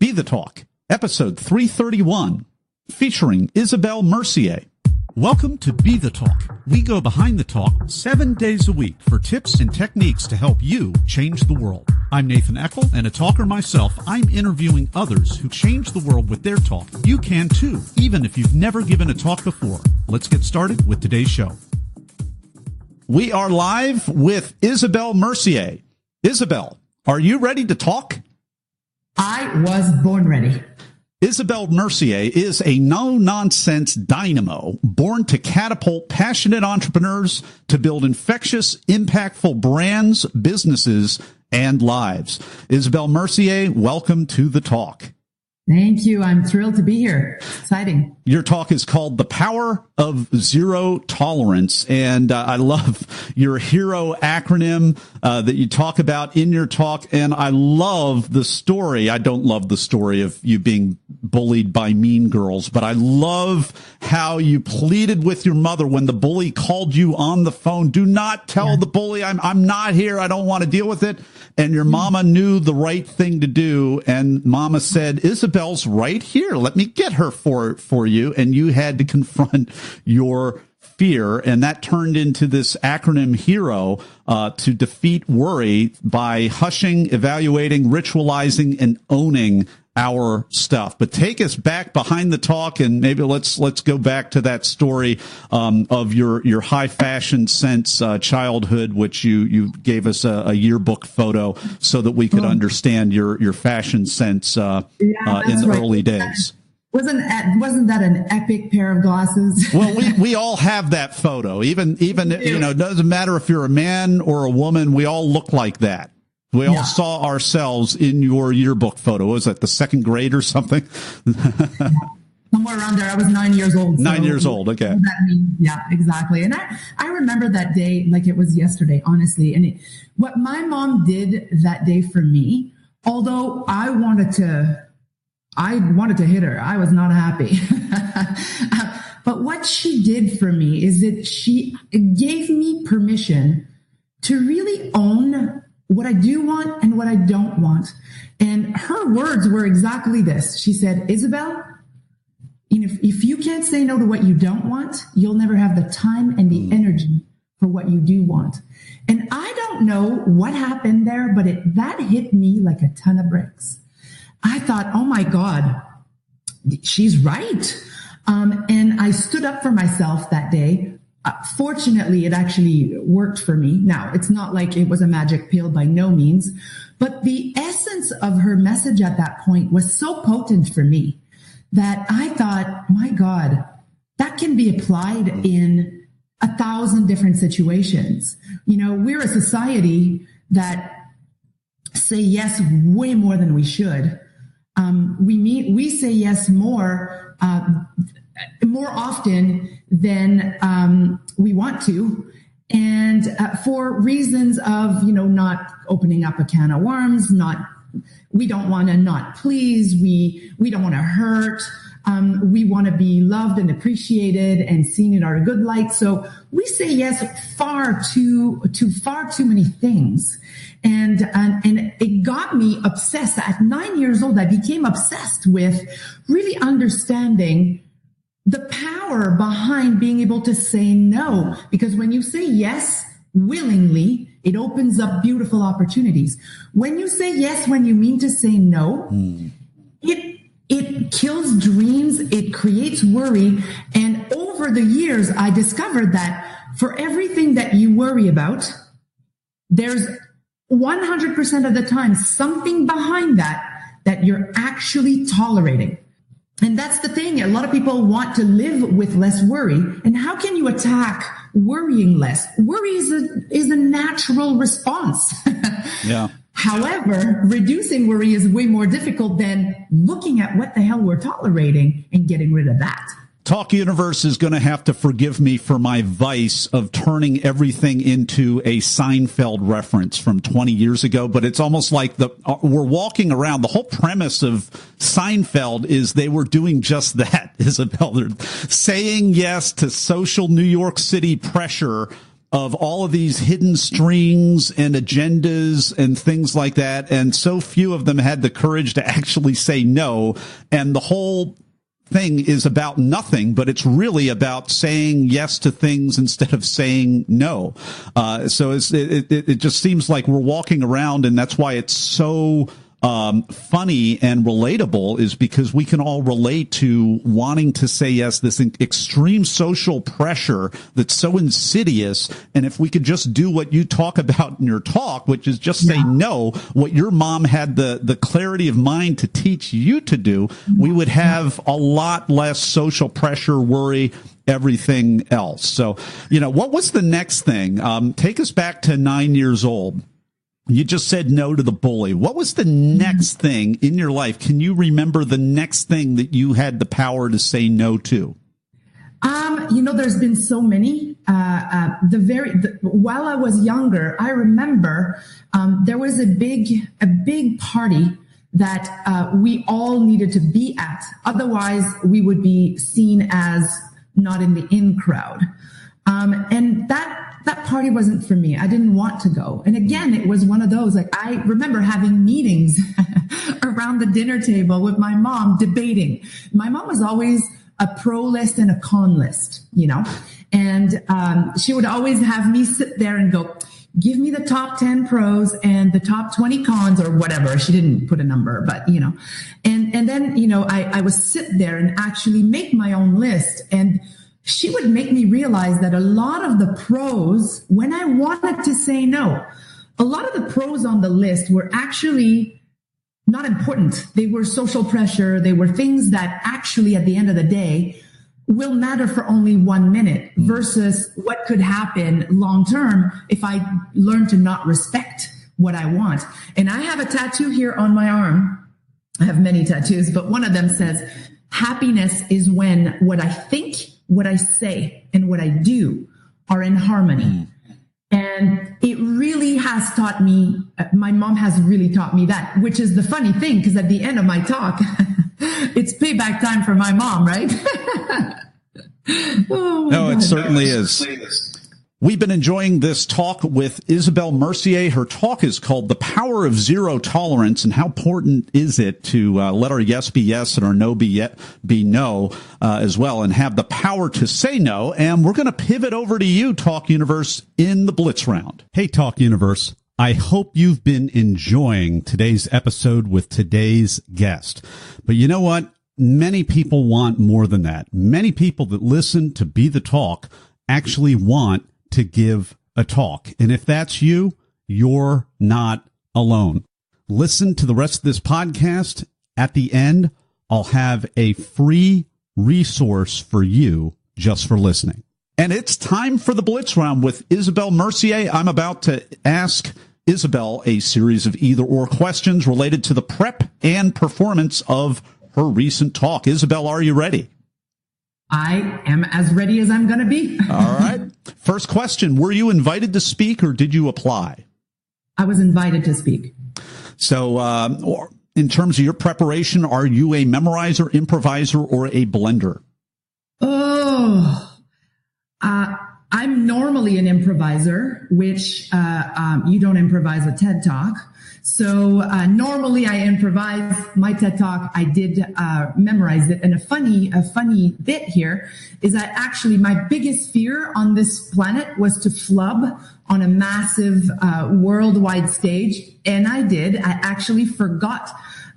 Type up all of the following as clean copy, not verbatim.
BeTheTalk, episode 331, featuring Isabelle Mercier. Welcome to BeTheTalk. We go behind the talk 7 days a week for tips and techniques to help you change the world. I'm Nathan Eckel, and a talker myself. I'm interviewing others who change the world with their talk. You can too, even if you've never given a talk before. Let's get started with today's show. We are live with Isabelle Mercier. Isabelle, are you ready to talk? I was born ready. Isabelle Mercier is a no-nonsense dynamo born to catapult passionate entrepreneurs to build infectious, impactful brands, businesses, and lives. Isabelle Mercier, welcome to the talk. Thank you. I'm thrilled to be here. Exciting. Your talk is called The Power of Zero Tolerance. And I love your HERE acronym that you talk about in your talk. And I love the story. I don't love the story of you being bullied by mean girls, but I love how you pleaded with your mother when the bully called you on the phone. Do not tell the bully I'm not here. I don't want to deal with it. And your mama knew the right thing to do. And mama said, Isabelle's right here. Let me get her for you. And you had to confront your fear. And that turned into this acronym HERE to defeat worry by hushing, evaluating, ritualizing, and owning our stuff. But take us back behind the talk, and maybe let's go back to that story of your high fashion sense childhood, which you gave us a yearbook photo so that we could understand your fashion sense in the early days. Wasn't that an epic pair of glasses? Well, we all have that photo. Even it doesn't matter if you're a man or a woman. We all look like that. We all saw ourselves in your yearbook photo. Was that the second grade or something? Somewhere around there. I was 9 years old. 9 years old. Okay. That means, yeah, exactly. And I remember that day like it was yesterday, honestly. And what my mom did that day for me, although I wanted to hit her, I was not happy. But what she did for me is that she gave me permission to really own what I do want and what I don't want. And her words were exactly this. She said, Isabelle, if you can't say no to what you don't want, you'll never have the time and the energy for what you do want. And I don't know what happened there, but that hit me like a ton of bricks. I thought, oh my God, she's right. And I stood up for myself that day. Fortunately, it actually worked for me. Now, it's not like it was a magic pill by no means, but the essence of her message at that point was so potent for me that I thought, my God, that can be applied in 1,000 different situations. We're a society that say yes way more than we should. We say yes more often than we want to, and for reasons of not opening up a can of worms. We don't want to not please. We don't want to hurt. We want to be loved and appreciated and seen in our good light. So we say yes far too many things. And it got me obsessed. At 9 years old, I became obsessed with really understanding the power behind being able to say no. Because when you say yes willingly, it opens up beautiful opportunities. When you say yes, when you mean to say no, it kills dreams. It creates worry. And over the years, I discovered that for everything that you worry about, there's 100% of the time something behind that you're actually tolerating. And that's the thing. A lot of people want to live with less worry. And how can you attack worrying less? Worry is a natural response. Yeah. However, reducing worry is way more difficult than looking at what the hell we're tolerating and getting rid of that. Talk Universe is going to have to forgive me for my vice of turning everything into a Seinfeld reference from 20 years ago, but it's almost like we're walking around. The whole premise of Seinfeld is they were doing just that, Isabelle. They're saying yes to social New York City pressure of all of these hidden strings and agendas and things like that. And so few of them had the courage to actually say no. And the whole thing is about nothing, but it's really about saying yes to things instead of saying no. So it just seems like we're walking around, and that's why it's so funny and relatable, is because we can all relate to wanting to say yes, this extreme social pressure that's so insidious. And if we could just do what you talk about in your talk, which is just say no, what your mom had the clarity of mind to teach you to do, we would have a lot less social pressure, worry, everything else. So, what was the next thing? Take us back to 9 years old. You just said no to the bully. What was the next thing in your life? Can you remember the next thing that you had the power to say no to? There's been so many. While I was younger, I remember there was a big party that we all needed to be at. Otherwise, we would be seen as not in the in crowd. And that party wasn't for me. I didn't want to go. And again, it was one of those, like, I remember having meetings around the dinner table with my mom debating. My mom was always a pro list and a con list, and she would always have me sit there and go, give me the top 10 pros and the top 20 cons, or whatever. She didn't put a number, but, and then, I would sit there and actually make my own list. And she would make me realize that a lot of the pros, when I wanted to say no, a lot of the pros on the list were actually not important. They were social pressure. They were things that actually, at the end of the day, will matter for only 1 minute versus what could happen long term if I learn to not respect what I want. And I have a tattoo here on my arm. I have many tattoos, but one of them says, happiness is when what I think, what I say, and what I do are in harmony. And it really has taught me, my mom has really taught me that, which is the funny thing, because at the end of my talk, it's payback time for my mom, right? No, it certainly is. We've been enjoying this talk with Isabelle Mercier. Her talk is called The Power of Zero Tolerance, and how important is it to let our yes be yes and our no be no as well, and have the power to say no. And we're going to pivot over to you, Talk Universe, in the Blitz Round. Hey, Talk Universe. I hope you've been enjoying today's episode with today's guest. But you know what? Many people want more than that. Many people that listen to Be the Talk actually want to give a talk. And if that's you, you're not alone. Listen to the rest of this podcast. At the end, I'll have a free resource for you just for listening. And it's time for the Blitz Round with Isabelle Mercier. I'm about to ask Isabelle a series of either or questions related to the prep and performance of her recent talk. Isabelle, are you ready? I am as ready as I'm going to be. All right. First question. Were you invited to speak or did you apply? I was invited to speak. So in terms of your preparation, are you a memorizer, improviser, or a blender? I'm normally an improviser, which you don't improvise a TED Talk. So normally I improvise. My TED Talk, I did memorize it. And a funny bit here is that actually my biggest fear on this planet was to flub on a massive worldwide stage. And I did. I actually forgot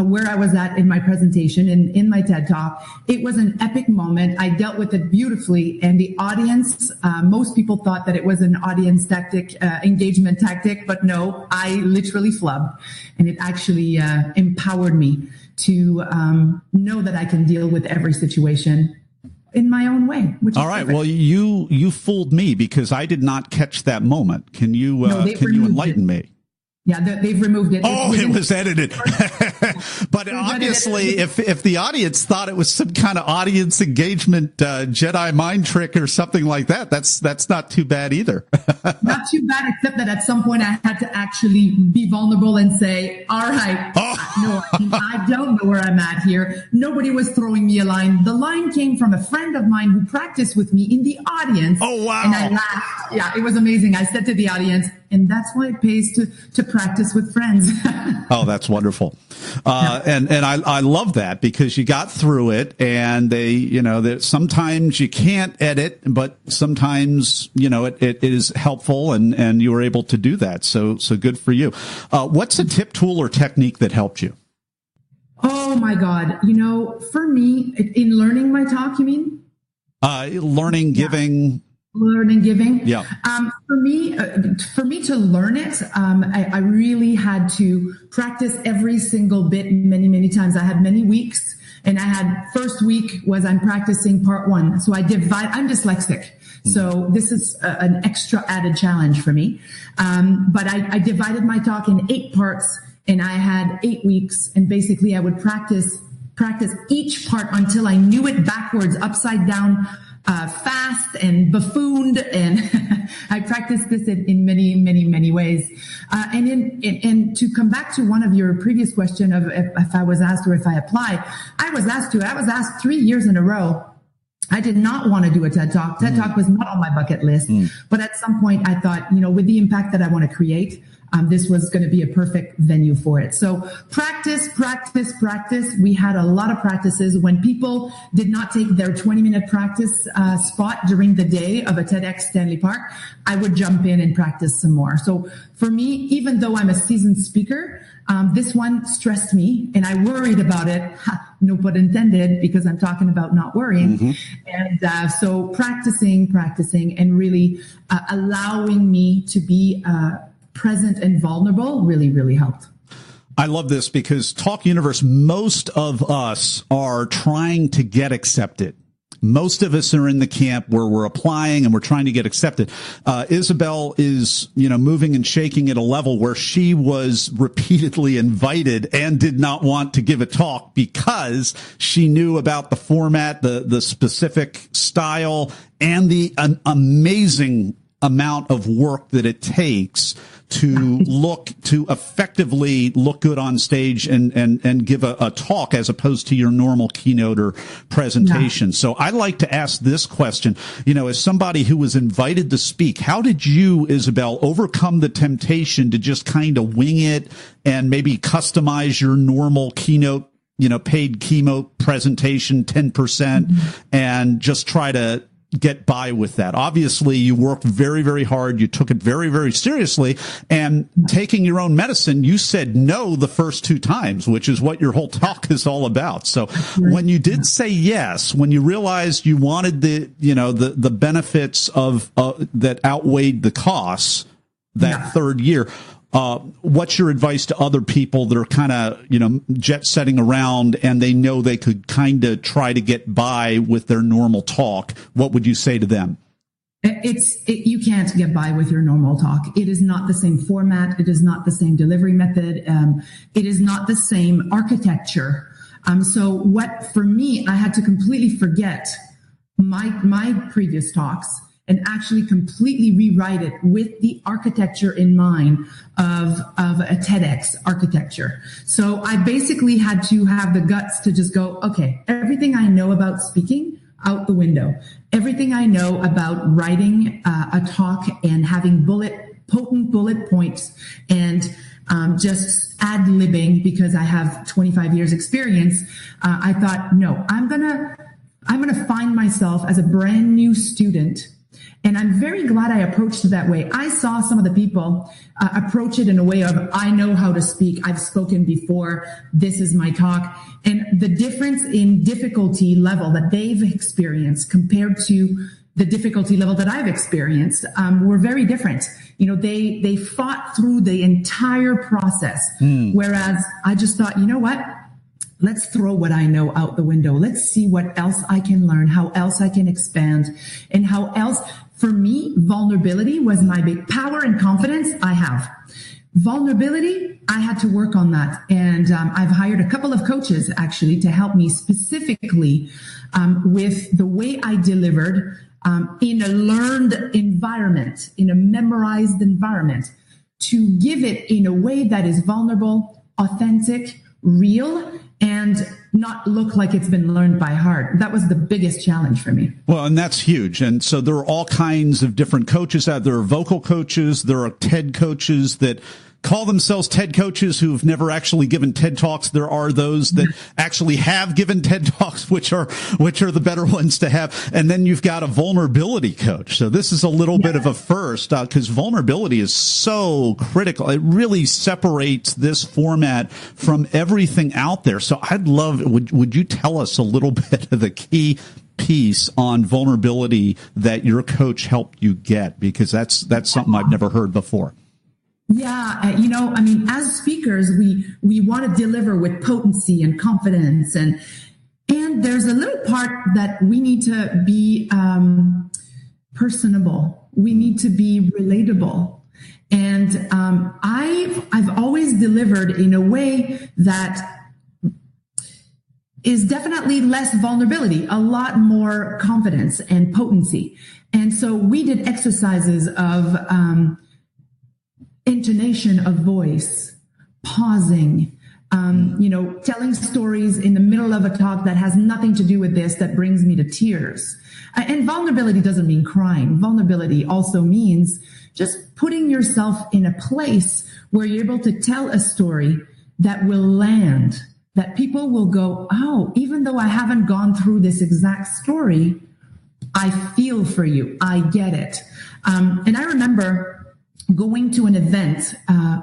where I was at in my presentation and in my TED Talk. It was an epic moment. I dealt with it beautifully. And the audience, most people thought that it was an audience tactic, engagement tactic, but no, I literally flubbed. And it actually empowered me to know that I can deal with every situation in my own way. Which all right. Perfect. Well, you fooled me because I did not catch that moment. Can you enlighten me? Yeah, they've removed it. Oh, it was edited. But obviously, if the audience thought it was some kind of audience engagement Jedi mind trick or something like that, that's not too bad either. Not too bad, except that at some point I had to actually be vulnerable and say, all right, no, I don't know where I'm at here. Nobody was throwing me a line. The line came from a friend of mine who practiced with me in the audience. Oh, wow. And I laughed. Yeah, it was amazing. I said to the audience, and that's why it pays to practice with friends. Oh, that's wonderful. And I love that, because you got through it, and that sometimes you can't edit, but sometimes, it is helpful, and you were able to do that. So good for you. What's a tip, tool, or technique that helped you? Oh my God. For me, in learning my talk, you mean? Learning, giving. Learning, giving. Yeah. For me to learn it, I really had to practice every single bit many, many times. I had many weeks, and I had first week was I'm practicing part 1. So I'm dyslexic. So this is an extra added challenge for me. But I divided my talk in 8 parts, and I had 8 weeks, and basically I would practice each part until I knew it backwards, upside down, fast and buffooned, and I practiced this in many, many, many ways. And to come back to one of your previous question of if I was asked or if I applied, I was asked 3 years in a row. I did not want to do a TED Talk. TED Talk was not on my bucket list. But at some point I thought, with the impact that I want to create, this was going to be a perfect venue for it. So practice. We had a lot of practices. When people did not take their 20-minute practice spot during the day of a TEDx Stanley Park, I would jump in and practice some more. So for me, even though I'm a seasoned speaker, this one stressed me, and I worried about it. No pun intended, because I'm talking about not worrying. And so practicing, and really allowing me to be present and vulnerable really, really helped. I love this, because Talk Universe, most of us are trying to get accepted. Most of us are in the camp where we're applying and we're trying to get accepted. Isabelle is, moving and shaking at a level where she was repeatedly invited and did not want to give a talk because she knew about the format, the specific style, and the amazing amount of work that it takes to effectively look good on stage and give a talk, as opposed to your normal keynote or presentation. Yeah. So I like to ask this question, as somebody who was invited to speak, how did you, Isabelle, overcome the temptation to just kind of wing it and maybe customize your normal keynote, paid keynote presentation 10% and just try to get by with that? Obviously, you worked very, very hard. You took it very, very seriously. And taking your own medicine, you said no the first 2 times, which is what your whole talk is all about. So when you did say yes, when you realized you wanted the benefits of that outweighed the costs that third year, what's your advice to other people that are kind of, jet setting around and they know they could kind of try to get by with their normal talk? What would you say to them? You can't get by with your normal talk. It is not the same format. It is not the same delivery method. It is not the same architecture. So for me, I had to completely forget my previous talks and actually completely rewrite it with the architecture in mind of a TEDx architecture. So I basically had to have the guts to just go, okay, everything I know about speaking, out the window. Everything I know about writing a talk and having potent bullet points and just ad-libbing, because I have 25 years experience, I thought, no, I'm gonna find myself as a brand new student. And I'm very glad I approached it that way. I saw some of the people approach it in a way of, I know how to speak. I've spoken before. This is my talk. And the difference in difficulty level that they've experienced compared to the difficulty level that I've experienced were very different. They fought through the entire process. Whereas I just thought, you know what? Let's throw what I know out the window. Let's see what else I can learn, how else I can expand, and how else. For me, vulnerability was my big power and confidence I have. Vulnerability, I had to work on that. And I've hired a couple of coaches actually to help me specifically with the way I delivered in a learned environment, in a memorized environment, to give it in a way that is vulnerable, authentic, real, and not look like it's been learned by heart. That was the biggest challenge for me. Well, and that's huge. And so there are all kinds of different coaches out there. There are vocal coaches. There are TED coaches that call themselves TED coaches who've never actually given TED Talks. There are those that actually have given TED Talks, which are the better ones to have. And then you've got a vulnerability coach. So this is a little bit of a first, because vulnerability is so critical. It really separates this format from everything out there. So I'd love, would you tell us a little bit of the key piece on vulnerability that your coach helped you get? Because that's something I've never heard before. Yeah, as speakers, we want to deliver with potency and confidence, and there's a little part that we need to be personable. We need to be relatable, and I've always delivered in a way that is definitely less vulnerability, a lot more confidence and potency. And so we did exercises of intonation of voice, pausing, telling stories in the middle of a talk that has nothing to do with this, that brings me to tears. And vulnerability doesn't mean crying. Vulnerability also means just putting yourself in a place where you're able to tell a story that will land, that people will go, oh, even though I haven't gone through this exact story, I feel for you. I get it. And I remember going to an event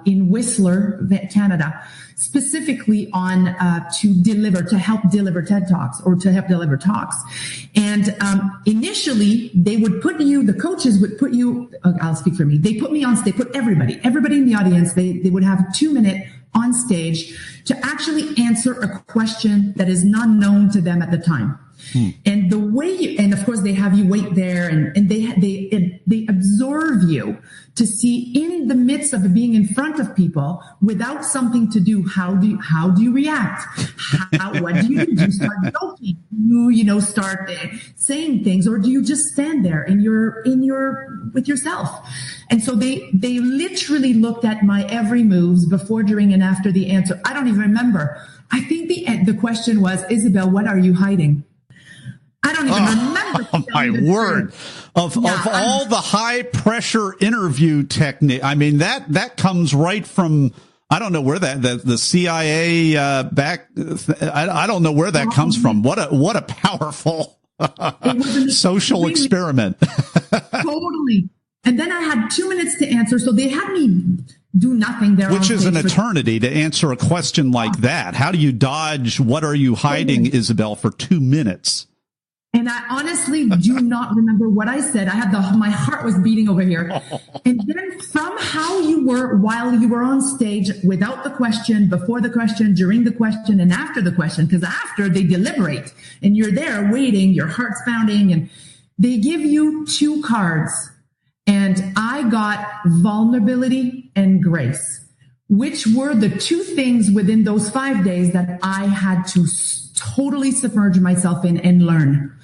in Whistler, Canada, specifically on to help deliver TED Talks, or to help deliver talks. And initially, they would put you, the coaches would put you, I'll speak for me, they put me on stage, put everybody in the audience, they would have a 2-minute on stage to actually answer a question that is not known to them at the time. And the way and of course they have you wait there, and they observe you to see, in the midst of being in front of people without something to do, how do you react? What do you do? Do you start joking? Do you start saying things, or do you just stand there with yourself? And so they literally looked at my every moves before, during, and after the answer. I don't even remember. I think the question was, Isabelle, what are you hiding? I don't even remember. Oh, my word. Of all the high pressure interview technique, I mean, that comes right from, I don't know where the CIA back. I don't know where that comes from. What a powerful social experiment. Totally. And then I had 2 minutes to answer, so they had me do nothing there. Which is an eternity to answer a question like that. How do you dodge what are you hiding, Isabelle, for 2 minutes? And I honestly do not remember what I said. I had my heart was beating over here. And then from how you were while you were on stage, without the question, before the question, during the question, and after the question, because after they deliberate and you're there waiting, your heart's pounding, and they give you 2 cards. And I got vulnerability and grace, which were the 2 things within those 5 days that I had to totally submerge myself in and learn.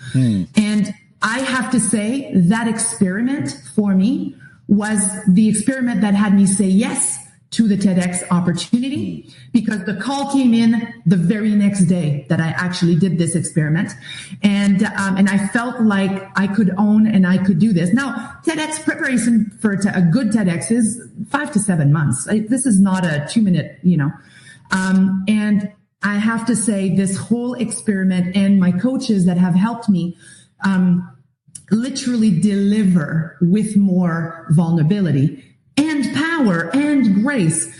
And I have to say that experiment for me was the experiment that had me say yes to the TEDx opportunity, because the call came in the very next day that I actually did this experiment. And I felt like I could own and I could do this. Now, TEDx preparation for a good TEDx is 5 to 7 months. This is not a 2-minute, and I have to say, this whole experiment and my coaches that have helped me literally deliver with more vulnerability and power and grace,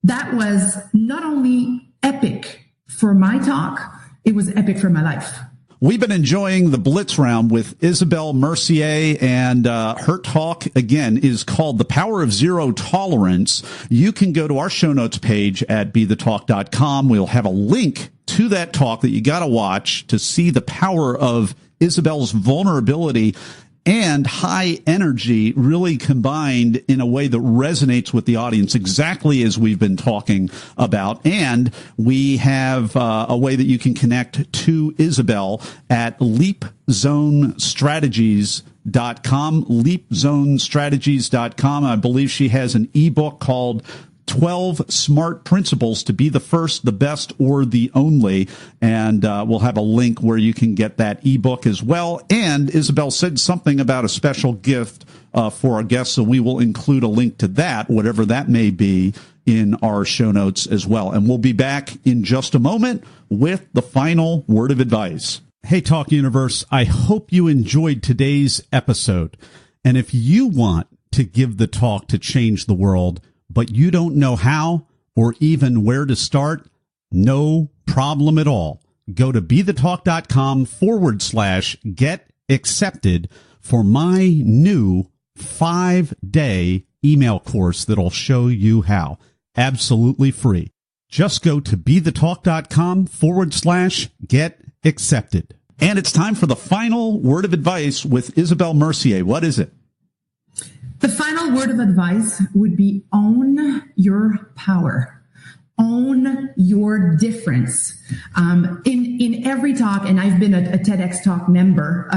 that was not only epic for my talk, it was epic for my life. We've been enjoying the Blitz Round with Isabelle Mercier, and her talk, again, is called The Power of Zero Tolerance. You can go to our show notes page at BeTheTalk.com. We'll have a link to that talk that you got to watch to see the power of Isabelle's vulnerability and high energy really combined in a way that resonates with the audience, exactly as we've been talking about. And we have a way that you can connect to Isabelle at leapzonestrategies.com, leapzonestrategies.com. I believe she has an ebook called 12 Smart Principles to Be the First, the Best, or the Only. And we'll have a link where you can get that ebook as well. And Isabelle said something about a special gift for our guests, so we will include a link to that, whatever that may be, in our show notes as well. And we'll be back in just a moment with the final word of advice. Hey, Talk Universe, I hope you enjoyed today's episode. And if you want to give the talk to change the world, but you don't know how or even where to start, no problem at all. Go to BeTheTalk.com/get accepted for my new 5-day email course that'll show you how. Absolutely free. Just go to BeTheTalk.com/get accepted. And it's time for the final word of advice with Isabelle Mercier. What is it? The final word of advice would be own your power. Own your difference. In every talk, and I've been a TEDx Talk mentor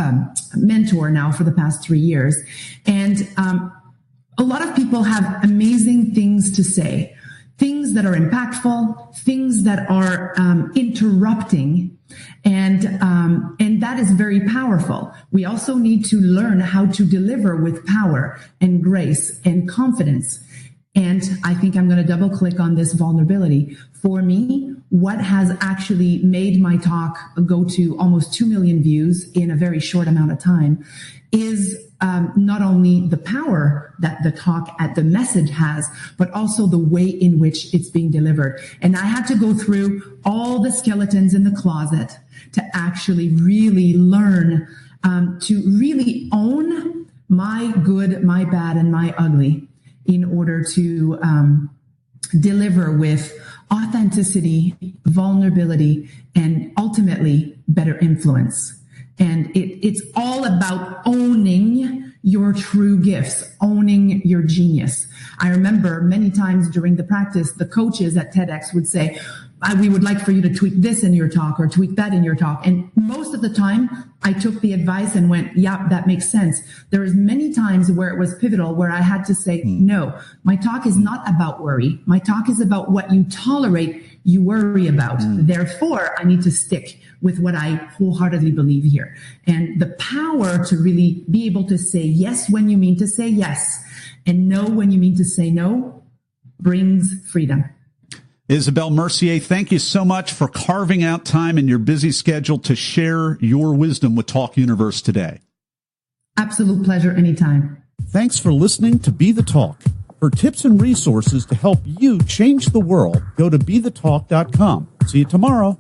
now for the past 3 years, and a lot of people have amazing things to say, things that are impactful, things that are interrupting, and that is very powerful. We also need to learn how to deliver with power and grace and confidence. And I think I'm going to double click on this vulnerability. For me, what has actually made my talk go to almost 2 million views in a very short amount of time is not only the power that the talk at the message has, but also the way in which it's being delivered. And I had to go through all the skeletons in the closet to actually really learn to really own my good, my bad, and my ugly in order to deliver with authenticity, vulnerability, and ultimately better influence. And it's all about owning your true gifts, owning your genius. I remember many times during the practice, the coaches at TEDx would say, we would like for you to tweak this in your talk or tweak that in your talk. And most of the time, I took the advice and went, yeah, that makes sense. There was many times where it was pivotal, where I had to say, no, my talk is not about worry. My talk is about what you tolerate, you worry about. Therefore, I need to stick with what I wholeheartedly believe here. And the power to really be able to say yes when you mean to say yes and no when you mean to say no brings freedom. Isabelle Mercier, thank you so much for carving out time in your busy schedule to share your wisdom with Talk Universe today. Absolute pleasure anytime. Thanks for listening to Be the Talk. For tips and resources to help you change the world, go to BeTheTalk.com. See you tomorrow.